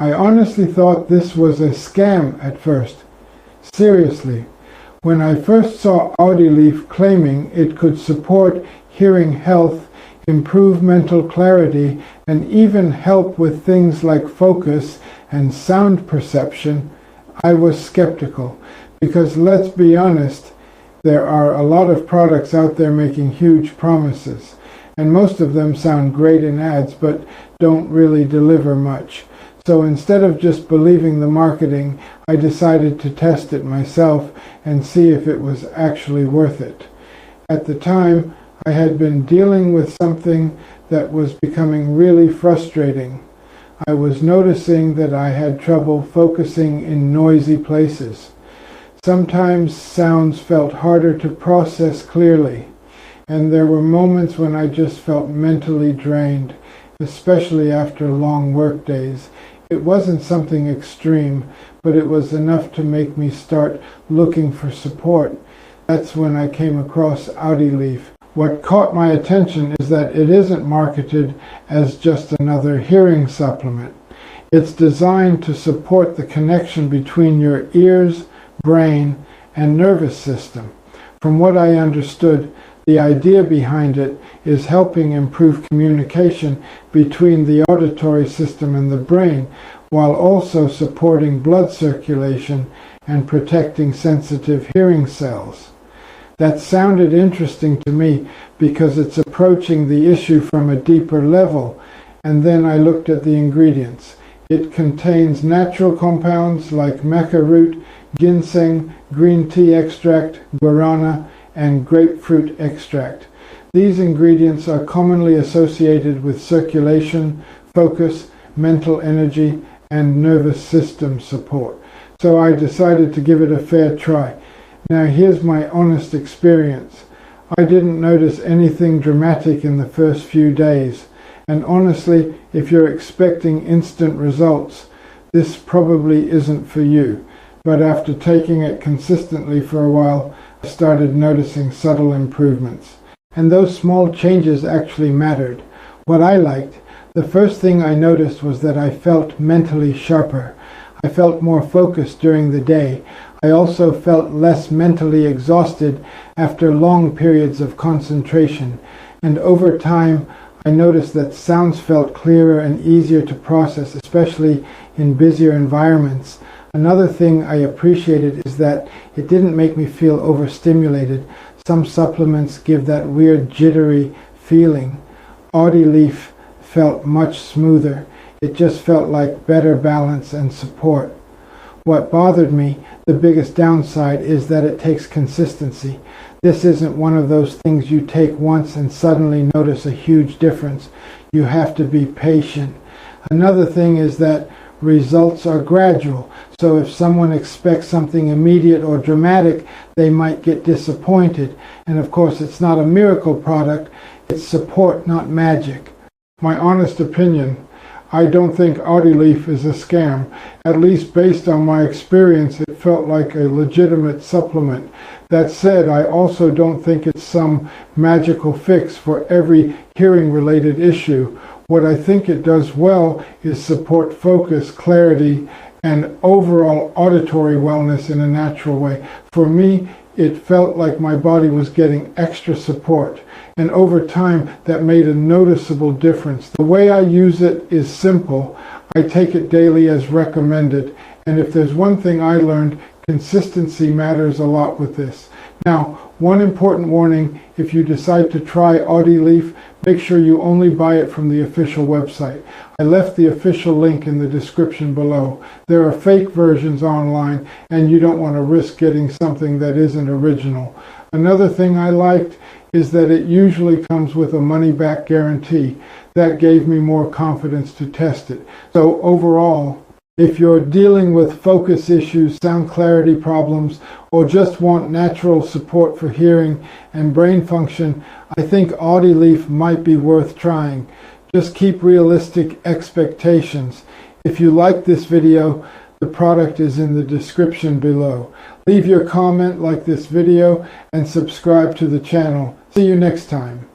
I honestly thought this was a scam at first. Seriously, when I first saw AudiLeaf claiming it could support hearing health, improve mental clarity, and even help with things like focus and sound perception, I was skeptical. Because let's be honest, there are a lot of products out there making huge promises, and most of them sound great in ads but don't really deliver much. So instead of just believing the marketing, I decided to test it myself and see if it was actually worth it. At the time, I had been dealing with something that was becoming really frustrating. I was noticing that I had trouble focusing in noisy places. Sometimes sounds felt harder to process clearly, and there were moments when I just felt mentally drained, especially after long work days. It wasn't something extreme, but it was enough to make me start looking for support. That's when I came across AudiLeaf. What caught my attention is that it isn't marketed as just another hearing supplement. It's designed to support the connection between your ears, brain, and nervous system. From what I understood, the idea behind it is helping improve communication between the auditory system and the brain, while also supporting blood circulation and protecting sensitive hearing cells. That sounded interesting to me because it's approaching the issue from a deeper level, and then I looked at the ingredients. It contains natural compounds like maca root, ginseng, green tea extract, guarana, and grapefruit extract. These ingredients are commonly associated with circulation, focus, mental energy, and nervous system support. So I decided to give it a fair try. Now here's my honest experience. I didn't notice anything dramatic in the first few days, and honestly, if you're expecting instant results, this probably isn't for you. But after taking it consistently for a while, I started noticing subtle improvements. And those small changes actually mattered. What I liked, the first thing I noticed was that I felt mentally sharper. I felt more focused during the day. I also felt less mentally exhausted after long periods of concentration. And over time, I noticed that sounds felt clearer and easier to process, especially in busier environments. Another thing I appreciated is that it didn't make me feel overstimulated. Some supplements give that weird jittery feeling. AudiLeaf felt much smoother. It just felt like better balance and support. What bothered me, the biggest downside, is that it takes consistency. This isn't one of those things you take once and suddenly notice a huge difference. You have to be patient. Another thing is that results are gradual, so if someone expects something immediate or dramatic, they might get disappointed. And of course, it's not a miracle product, it's support, not magic. My honest opinion, I don't think AudiLeaf is a scam. At least based on my experience, it felt like a legitimate supplement. That said, I also don't think it's some magical fix for every hearing-related issue. What I think it does well is support focus, clarity, and overall auditory wellness in a natural way. For me, it felt like my body was getting extra support, and over time that made a noticeable difference. The way I use it is simple. I take it daily as recommended, and if there's one thing I learned, consistency matters a lot with this. Now, one important warning: if you decide to try AudiLeaf, make sure you only buy it from the official website. I left the official link in the description below. There are fake versions online, and you don't want to risk getting something that isn't original. Another thing I liked is that it usually comes with a money-back guarantee. That gave me more confidence to test it. So overall, if you're dealing with focus issues, sound clarity problems, or just want natural support for hearing and brain function, I think AudiLeaf might be worth trying. Just keep realistic expectations. If you like this video, the product is in the description below. Leave your comment, like this video, and subscribe to the channel. See you next time.